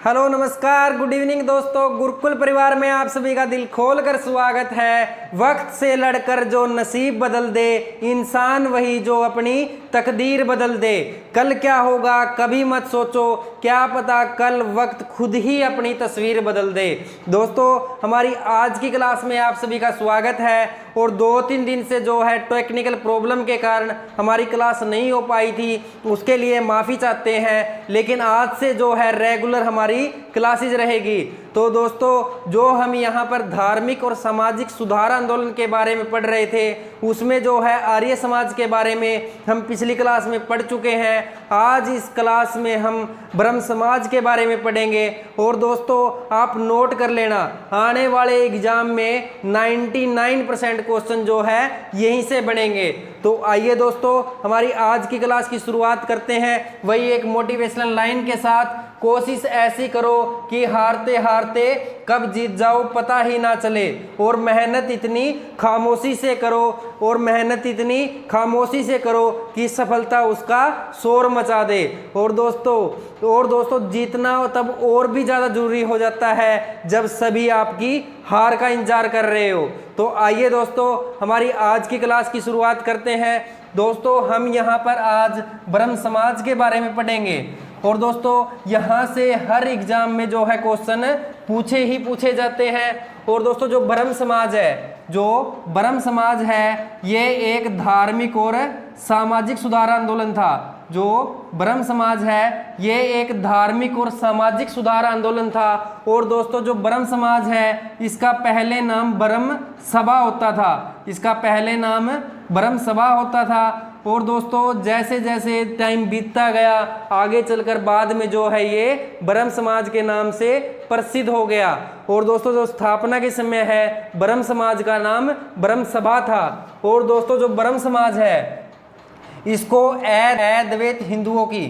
Hello नमस्कार good evening दोस्तों, गुरुकुल परिवार में आप सभी का दिल खोल कर स्वागत है। वक्त से लड़कर जो नसीब बदल दे, इंसान वही जो अपनी तकदीर बदल दे। कल क्या होगा कभी मत सोचो, क्या पता कल वक्त खुद ही अपनी तस्वीर बदल दे। दोस्तों हमारी आज की क्लास में आप सभी का स्वागत है। और 2-3 दिन से जो है टेक्निकल प्रॉब्लम के कारण हमारी क्लास नहीं हो पाई थी, उसके लिए माफ़ी चाहते हैं। लेकिन आज से जो है रेगुलर हमारी क्लासेज रहेगी। तो दोस्तों जो हम यहाँ पर धार्मिक और सामाजिक सुधार आंदोलन के बारे में पढ़ रहे थे, उसमें जो है आर्य समाज के बारे में हम पिछली क्लास में पढ़ चुके हैं। आज इस क्लास में हम ब्रह्म समाज के बारे में पढ़ेंगे। और दोस्तों आप नोट कर लेना, आने वाले एग्जाम में 99% क्वेश्चन जो है यहीं से बनेंगे। तो आइए दोस्तों हमारी आज की क्लास की शुरुआत करते हैं, वही एक मोटिवेशनल लाइन के साथ। कोशिश ऐसी करो कि हारते हारते कब जीत जाओ पता ही ना चले, और मेहनत इतनी खामोशी से करो, और मेहनत इतनी खामोशी से करो कि सफलता उसका शोर मचा दे। और दोस्तों जीतना तब और भी ज़्यादा जरूरी हो जाता है जब सभी आपकी हार का इंतजार कर रहे हो। तो आइए दोस्तों हमारी आज की क्लास की शुरुआत करते हैं। दोस्तों हम यहाँ पर आज ब्रह्म समाज के बारे में पढ़ेंगे। और दोस्तों यहाँ से हर एग्जाम में जो है क्वेश्चन पूछे जाते हैं। और दोस्तों जो ब्रह्म समाज है ये एक धार्मिक और सामाजिक सुधार आंदोलन था। जो ब्रह्म समाज है ये एक धार्मिक और सामाजिक सुधार आंदोलन था। और दोस्तों जो ब्रह्म समाज है इसका पहले नाम ब्रह्म सभा होता था, इसका पहले नाम ब्रह्म सभा होता था। और दोस्तों जैसे जैसे टाइम बीतता गया, आगे चलकर बाद में जो है ये ब्रह्म समाज के नाम से प्रसिद्ध हो गया। और दोस्तों जो स्थापना के समय है ब्रह्म समाज का नाम ब्रह्म सभा था। और दोस्तों जो ब्रह्म समाज है इसको अद्वैत हिंदुओं की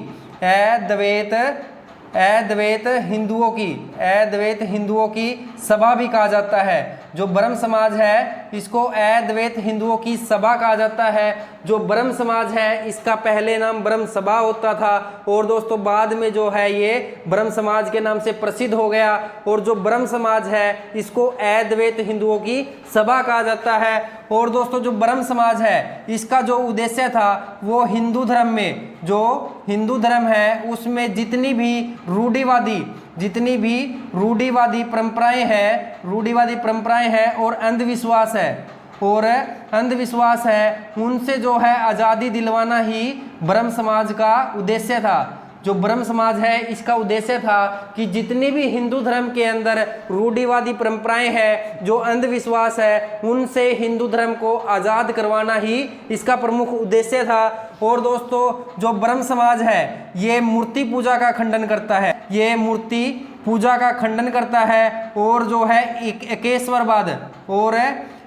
सभा भी कहा जाता है। जो ब्रह्म समाज है इसको अद्वैत हिंदुओं की सभा कहा जाता है। जो ब्रह्म समाज है इसका पहले नाम ब्रह्म सभा होता था, और दोस्तों बाद में जो है ये ब्रह्म समाज के नाम से प्रसिद्ध हो गया। और जो ब्रह्म समाज है इसको अद्वैत हिंदुओं की सभा कहा जाता है। और दोस्तों जो ब्रह्म समाज है इसका जो उद्देश्य था वो हिंदू धर्म में, जो हिंदू धर्म है उसमें जितनी भी रूढ़िवादी परंपराएं हैं और अंधविश्वास है उनसे जो है आज़ादी दिलवाना ही ब्रह्म समाज का उद्देश्य था। जो ब्रह्म समाज है इसका उद्देश्य था कि जितनी भी हिंदू धर्म के अंदर रूढ़िवादी परंपराएं हैं, जो अंधविश्वास है, उनसे हिंदू धर्म को आज़ाद करवाना ही इसका प्रमुख उद्देश्य था। और दोस्तों जो ब्रह्म समाज है ये मूर्ति पूजा का खंडन करता है, और जो है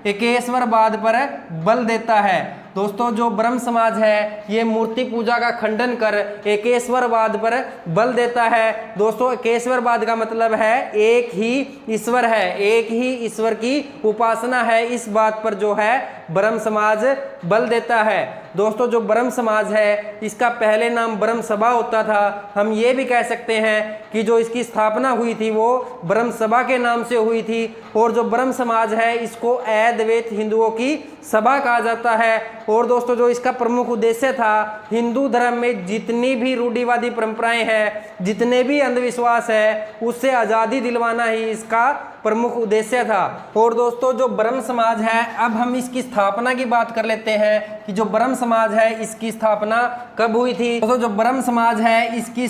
एकेश्वरवाद पर बल देता है। दोस्तों जो ब्रह्म समाज है ये मूर्ति पूजा का खंडन कर एकेश्वरवाद पर बल देता है। दोस्तों एकेश्वरवाद का मतलब है एक ही ईश्वर है, एक ही ईश्वर की उपासना है, इस बात पर जो है ब्रह्म समाज बल देता है। दोस्तों जो ब्रह्म समाज है इसका पहले नाम ब्रह्म सभा होता था। हम ये भी कह सकते हैं कि जो इसकी स्थापना हुई थी वो ब्रह्म सभा के नाम से हुई थी। और जो ब्रह्म समाज है इसको अद्वैत हिंदुओं की सभा कहा जाता है। और दोस्तों जो इसका प्रमुख उद्देश्य था हिंदू धर्म में जितनी भी रूढ़िवादी परंपराएं हैं, जितने भी अंधविश्वास है, उससे आज़ादी दिलवाना ही इसका प्रमुख उद्देश्य था। और दोस्तों जो ब्रह्म समाज है अब हम इसकी स्थापना की बात कर लेते हैं कि जो ब्रह्म समाज है इसकी स्थापना कब हुई थी। दोस्तों जो ब्रह्म समाज है इसकी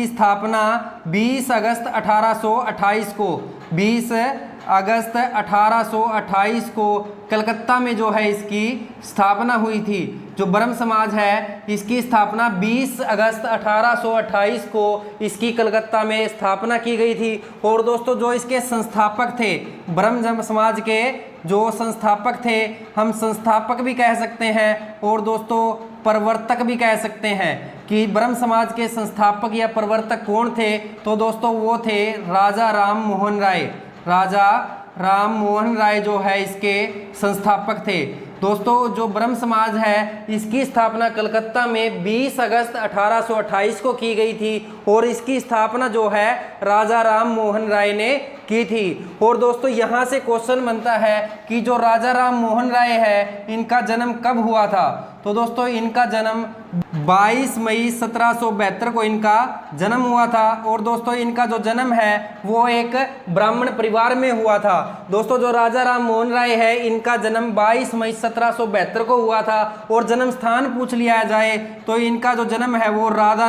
स्थापना 20 अगस्त 1828 को कलकत्ता में जो है इसकी स्थापना हुई थी। जो ब्रह्म समाज है इसकी स्थापना 20 अगस्त 1828 को इसकी कलकत्ता में स्थापना की गई थी। और दोस्तों जो इसके संस्थापक थे, ब्रह्म समाज के जो संस्थापक थे, हम संस्थापक भी कह सकते हैं और दोस्तों प्रवर्तक भी कह सकते हैं कि ब्रह्म समाज के संस्थापक या प्रवर्तक कौन थे। तो दोस्तों वो थे राजा राम मोहन राय जो है इसके संस्थापक थे। दोस्तों जो ब्रह्म समाज है इसकी स्थापना कलकत्ता में 20 अगस्त 1828 को की गई थी और इसकी स्थापना जो है राजा राम मोहन राय ने की थी। और दोस्तों यहाँ से क्वेश्चन बनता है कि जो राजा राम मोहन राय है इनका जन्म कब हुआ था। तो दोस्तों इनका जन्म 22 मई 1772 को इनका जन्म हुआ था। और दोस्तों इनका जो जन्म है वो एक ब्राह्मण परिवार में हुआ था। दोस्तों जो राजा राम मोहन राय है इनका जन्म 22 मई 1772 को हुआ था। और जन्म स्थान पूछ लिया जाए तो इनका जो जन्म है वो राधा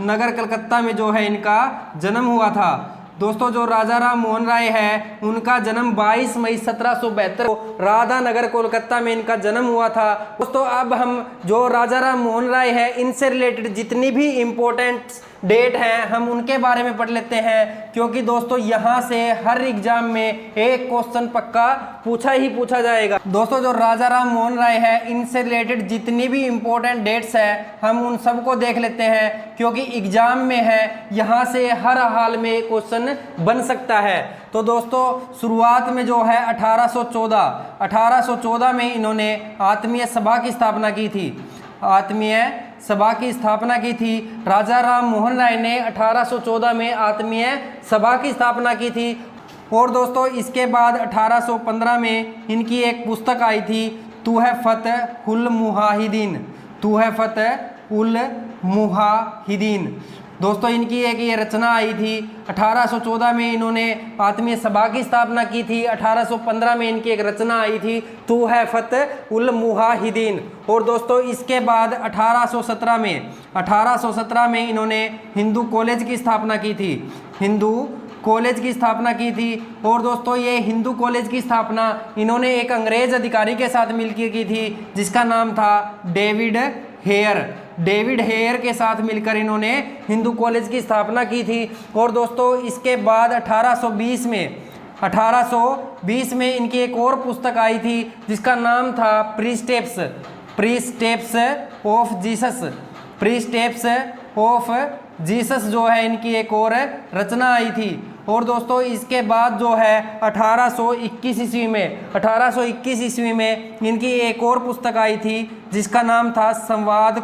नगर कलकत्ता में जो है इनका जन्म हुआ था। दोस्तों जो राजा राम मोहन राय है उनका जन्म 22 मई 1772 को राधा नगर कोलकाता में इनका जन्म हुआ था। दोस्तों अब हम जो राजा राम मोहन राय है इनसे रिलेटेड जितनी भी इम्पोर्टेंट डेट हैं हम उनके बारे में पढ़ लेते हैं, क्योंकि दोस्तों यहाँ से हर एग्जाम में एक क्वेश्चन पक्का पूछा जाएगा। दोस्तों जो राजा राम मोहन राय है इनसे रिलेटेड जितनी भी इम्पोर्टेंट डेट्स हैं हम उन सबको देख लेते हैं, क्योंकि एग्जाम में है यहाँ से हर हाल में क्वेश्चन बन सकता है। तो दोस्तों शुरुआत में जो है 1814 में इन्होंने आत्मीय सभा की स्थापना की थी। आत्मीय सभा की स्थापना की थी राजा राम मोहन राय ने 1814 में आत्मीय सभा की स्थापना की थी। और दोस्तों इसके बाद 1815 में इनकी एक पुस्तक आई थी तुहफ़त उल मुहाहिदीन। दोस्तों इनकी एक ये रचना आई थी। 1814 में इन्होंने आत्मीय सभा की स्थापना की थी। 1815 में इनकी एक रचना आई थी तुहफ़त उल मुहाहिदीन। और दोस्तों इसके बाद 1817 में इन्होंने हिंदू कॉलेज की स्थापना की थी। और दोस्तों ये हिंदू कॉलेज की स्थापना इन्होंने एक अंग्रेज अधिकारी के साथ मिलकर की थी जिसका नाम था डेविड हेयर के साथ मिलकर इन्होंने हिंदू कॉलेज की स्थापना की थी। और दोस्तों इसके बाद 1820 में इनकी एक और पुस्तक आई थी जिसका नाम था प्रीस्टेप्स ऑफ जीसस जो है इनकी एक और रचना आई थी। और दोस्तों इसके बाद जो है 1821 ईस्वी में इनकी एक और पुस्तक आई थी जिसका नाम था संवाद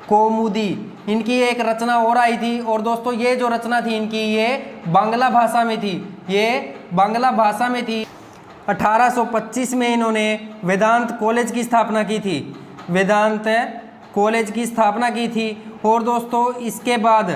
कौमुदी। इनकी एक रचना और आई थी। और दोस्तों ये जो रचना थी इनकी ये बांग्ला भाषा में थी। 1825 में इन्होंने वेदांत कॉलेज की स्थापना की थी। और दोस्तों इसके बाद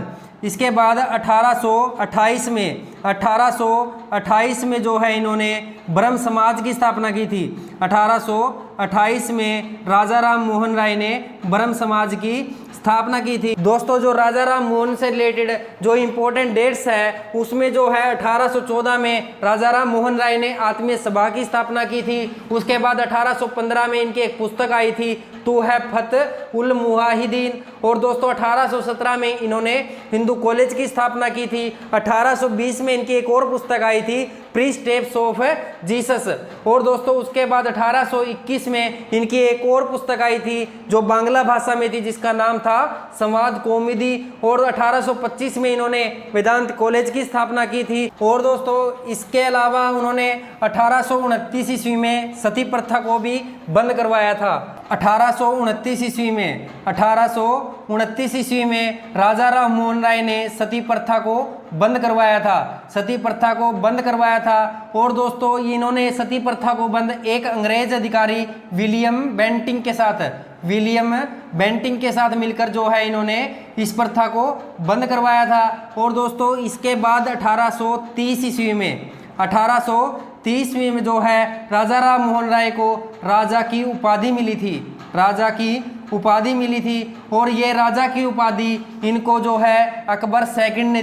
1828 में जो है इन्होंने ब्रह्म समाज की स्थापना की थी। 1828 में राजा राम मोहन राय ने ब्रह्म समाज की स्थापना की थी। दोस्तों जो राजा राम मोहन से रिलेटेड जो इम्पोर्टेंट डेट्स है उसमें जो है 1814 में राजा राम मोहन राय ने आत्मीय सभा की स्थापना की थी। उसके बाद 1815 में इनकी एक पुस्तक आई थी तुहफ़त उल मुहाहिदीन। और दोस्तों 1817 में इन्होंने हिंदू कॉलेज की स्थापना की थी। 1820 में इनकी एक और पुस्तक आई थी प्रीस्टेप्स ऑफ जीसस। और दोस्तों उसके बाद 1821 में इनकी एक और पुस्तक आई थी जो बांग्ला भाषा में थी जिसका नाम था संवाद कौमुदी। और 1825 में इन्होंने वेदांत कॉलेज की स्थापना की थी। और दोस्तों इसके अलावा उन्होंने 1829 ईस्वी में सती प्रथा को भी बंद करवाया था। 1829 ईस्वी में राजा राम मोहन राय ने सती प्रथा को बंद करवाया था। और दोस्तों इन्होंने सती प्रथा को बंद एक अंग्रेज अधिकारी विलियम बेंटिंग के साथ मिलकर जो है इन्होंने इस प्रथा को बंद करवाया था। और दोस्तों इसके बाद 1830 ईस्वी में जो है राजा राम मोहन राय को राजा की उपाधि मिली थी। और ये राजा की उपाधि इनको जो है अकबर सेकंड ने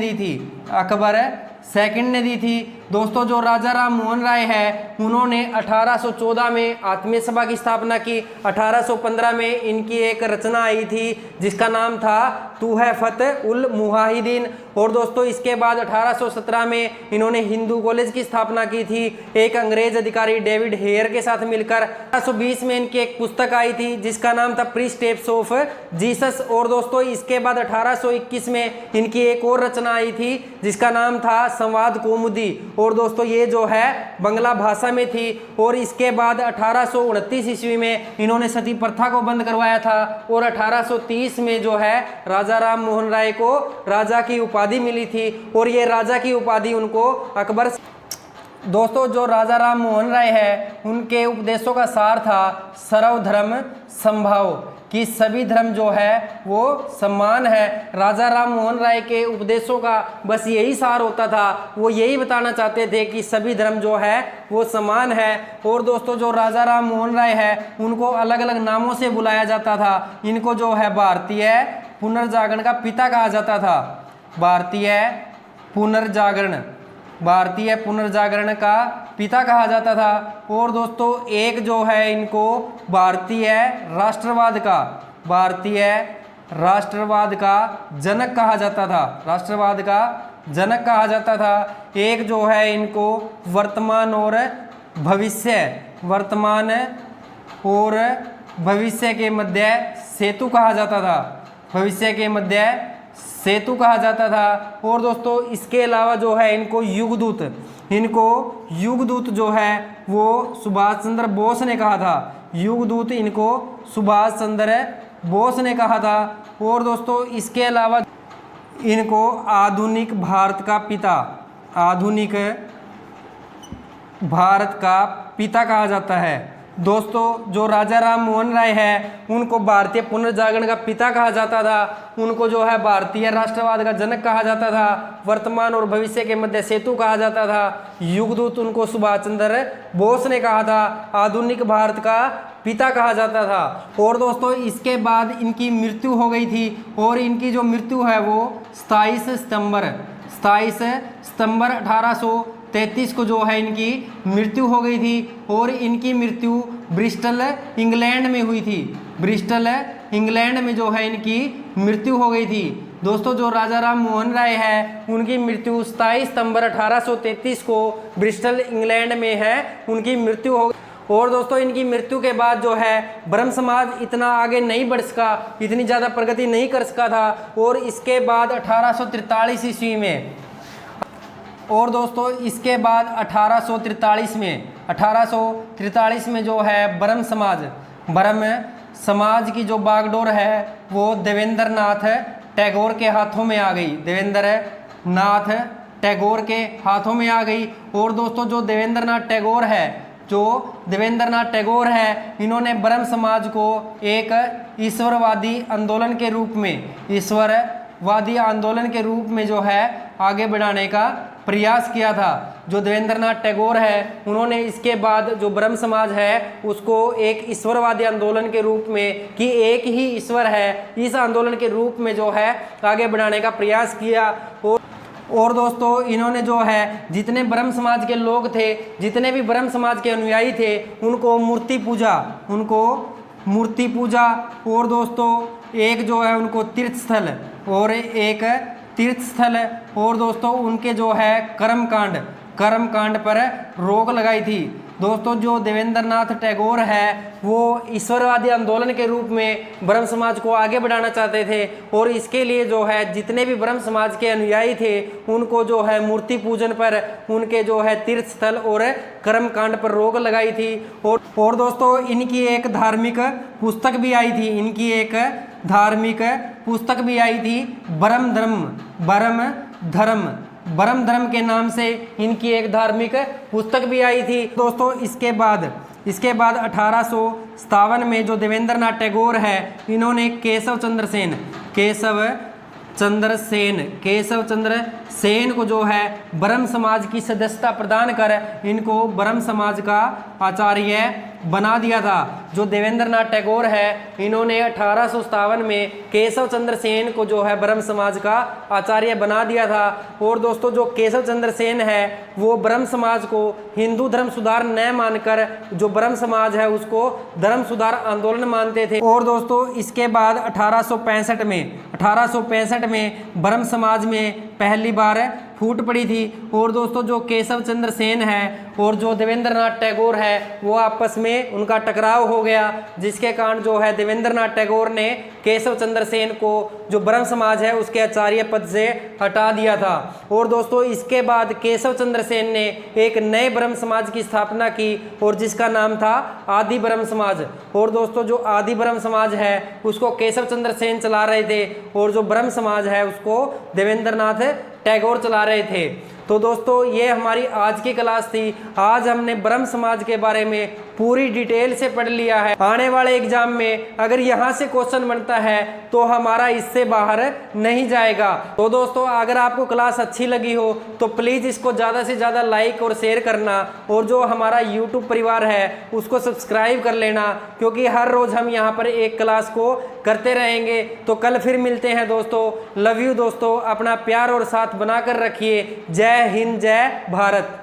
दी थी। दोस्तों जो राजा राम मोहन राय है उन्होंने 1814 में आत्मीय सभा की स्थापना की। 1815 में इनकी एक रचना आई थी जिसका नाम था तुहफ़त उल मुहाहिदीन। और दोस्तों इसके बाद 1817 में इन्होंने हिंदू कॉलेज की स्थापना की थी एक अंग्रेज अधिकारी डेविड हेयर के साथ मिलकर। 1820 में इनकी एक पुस्तक आई थी जिसका नाम था प्रीस्टेप्स ऑफ जीसस। और दोस्तों इसके बाद 1821 में इनकी एक और रचना आई थी जिसका नाम था संवाद कौमुदी। और दोस्तों ये जो है बंगला भाषा में थी। और इसके बाद 1829 ईस्वी में इन्होंने सती प्रथा को बंद करवाया था। और 1830 में जो है राजा राम मोहन राय को राजा की उपाधि मिली थी। और ये राजा की उपाधि उनको अकबर। दोस्तों जो राजा राम मोहन राय है उनके उपदेशों का सार था सर्वधर्म समभाव, कि सभी धर्म जो है वो सम्मान है। राजा राम मोहन राय के उपदेशों का बस यही सार होता था, वो यही बताना चाहते थे कि सभी धर्म जो है वो समान है। और दोस्तों जो राजा राम मोहन राय है उनको अलग अलग नामों से बुलाया जाता था। इनको जो है भारतीय पुनर्जागरण का पिता कहा जाता था, भारतीय पुनर्जागरण का पिता कहा जाता था। और दोस्तों एक जो है इनको भारतीय राष्ट्रवाद का जनक कहा जाता था, एक जो है इनको वर्तमान और भविष्य के मध्य सेतु कहा जाता था। और दोस्तों इसके अलावा जो है इनको युगदूत जो है वो सुभाष चंद्र बोस ने कहा था। और दोस्तों इसके अलावा इनको आधुनिक भारत का पिता कहा जाता है। दोस्तों जो राजा राम मोहन राय है उनको भारतीय पुनर्जागरण का पिता कहा जाता था, उनको जो है भारतीय राष्ट्रवाद का जनक कहा जाता था, वर्तमान और भविष्य के मध्य सेतु कहा जाता था, युगदूत उनको सुभाष चंद्र बोस ने कहा था, आधुनिक भारत का पिता कहा जाता था। और दोस्तों इसके बाद इनकी मृत्यु हो गई थी। और इनकी जो मृत्यु है वो 27 सितंबर 1833 को जो है इनकी मृत्यु हो गई थी। और इनकी मृत्यु ब्रिस्टल इंग्लैंड में हुई थी, इंग्लैंड में जो है इनकी मृत्यु हो गई थी। दोस्तों जो राजा राम मोहन राय है उनकी मृत्यु 27 सितंबर 1833 को ब्रिस्टल इंग्लैंड में है, उनकी मृत्यु हो गई। और दोस्तों इनकी मृत्यु के बाद जो है ब्रह्म समाज इतना आगे नहीं बढ़ सका, इतनी ज़्यादा प्रगति नहीं कर सका था। और इसके बाद 1843 ईस्वी में, और दोस्तों इसके बाद 1843 में जो है ब्रह्म समाज की जो बागडोर है वो देवेंद्र नाथ टैगोर के हाथों में आ गई। और दोस्तों जो देवेंद्र नाथ टैगोर है इन्होंने ब्रह्म समाज को एक ईश्वरवादी आंदोलन के रूप में जो है आगे बढ़ाने का प्रयास किया था। जो देवेंद्र नाथ टैगोर है उन्होंने इसके बाद जो ब्रह्म समाज है उसको एक ईश्वरवादी आंदोलन के रूप में, कि एक ही ईश्वर है, इस आंदोलन के रूप में जो है आगे बढ़ाने का प्रयास किया। और दोस्तों इन्होंने जो है जितने ब्रह्म समाज के लोग थे, जितने भी ब्रह्म समाज के अनुयायी थे, उनको मूर्ति पूजा और दोस्तों एक जो है उनको तीर्थ स्थल और दोस्तों उनके जो है कर्मकांड पर रोक लगाई थी। दोस्तों जो देवेंद्र नाथ टैगोर है वो ईश्वरवादी आंदोलन के रूप में ब्रह्म समाज को आगे बढ़ाना चाहते थे। और इसके लिए जो है जितने भी ब्रह्म समाज के अनुयायी थे उनको जो है मूर्ति पूजन पर, उनके जो है तीर्थ स्थल और कर्मकांड पर रोक लगाई थी। और दोस्तों इनकी एक धार्मिक पुस्तक भी आई थी, ब्रह्म धर्म के नाम से इनकी एक धार्मिक पुस्तक भी आई थी। दोस्तों इसके बाद 1857 में जो देवेंद्र नाथ टैगोर है इन्होंने केशव चंद्र सेन को जो है ब्रह्म समाज की सदस्यता प्रदान कर इनको ब्रह्म समाज का आचार्य बना दिया था। जो देवेंद्र नाथ टैगोर है इन्होंने 1857 में केशव चंद्र सेन को जो है ब्रह्म समाज का आचार्य बना दिया था। और दोस्तों जो केशव चंद्र सेन है वो ब्रह्म समाज को हिंदू धर्म सुधार न मानकर जो ब्रह्म समाज है उसको धर्म सुधार आंदोलन मानते थे। और दोस्तों इसके बाद 1865 में ब्रह्म समाज में पहली बार फूट पड़ी थी। और दोस्तों जो केशव चंद्र सेन है और जो देवेंद्र नाथ टैगोर है वो आपस में उनका टकराव हो हो गया, जिसके कारण जो है देवेंद्रनाथ टैगोर ने केशव चंद्र सेन को जो ब्रह्म समाज है उसके आचार्य पद से हटा दिया था। और दोस्तों इसके बाद केशव चंद्र सेन ने एक नए ब्रह्म समाज की स्थापना की और जिसका नाम था आदि ब्रह्म समाज। और दोस्तों जो आदि ब्रह्म समाज है उसको केशव चंद्र सेन चला रहे थे और जो ब्रह्म समाज है उसको देवेंद्रनाथ टैगोर चला रहे थे। तो दोस्तों ये हमारी आज की क्लास थी। आज हमने ब्रह्म समाज के बारे में पूरी डिटेल से पढ़ लिया है। आने वाले एग्जाम में अगर यहाँ से क्वेश्चन बनता है तो हमारा इससे बाहर नहीं जाएगा। तो दोस्तों अगर आपको क्लास अच्छी लगी हो तो प्लीज़ इसको ज़्यादा से ज़्यादा लाइक और शेयर करना और जो हमारा यूट्यूब परिवार है उसको सब्सक्राइब कर लेना, क्योंकि हर रोज़ हम यहाँ पर एक क्लास को करते रहेंगे। तो कल फिर मिलते हैं दोस्तों। लव यू दोस्तों, अपना प्यार और साथ बनाकर रखिए। जय हिंद, जय भारत।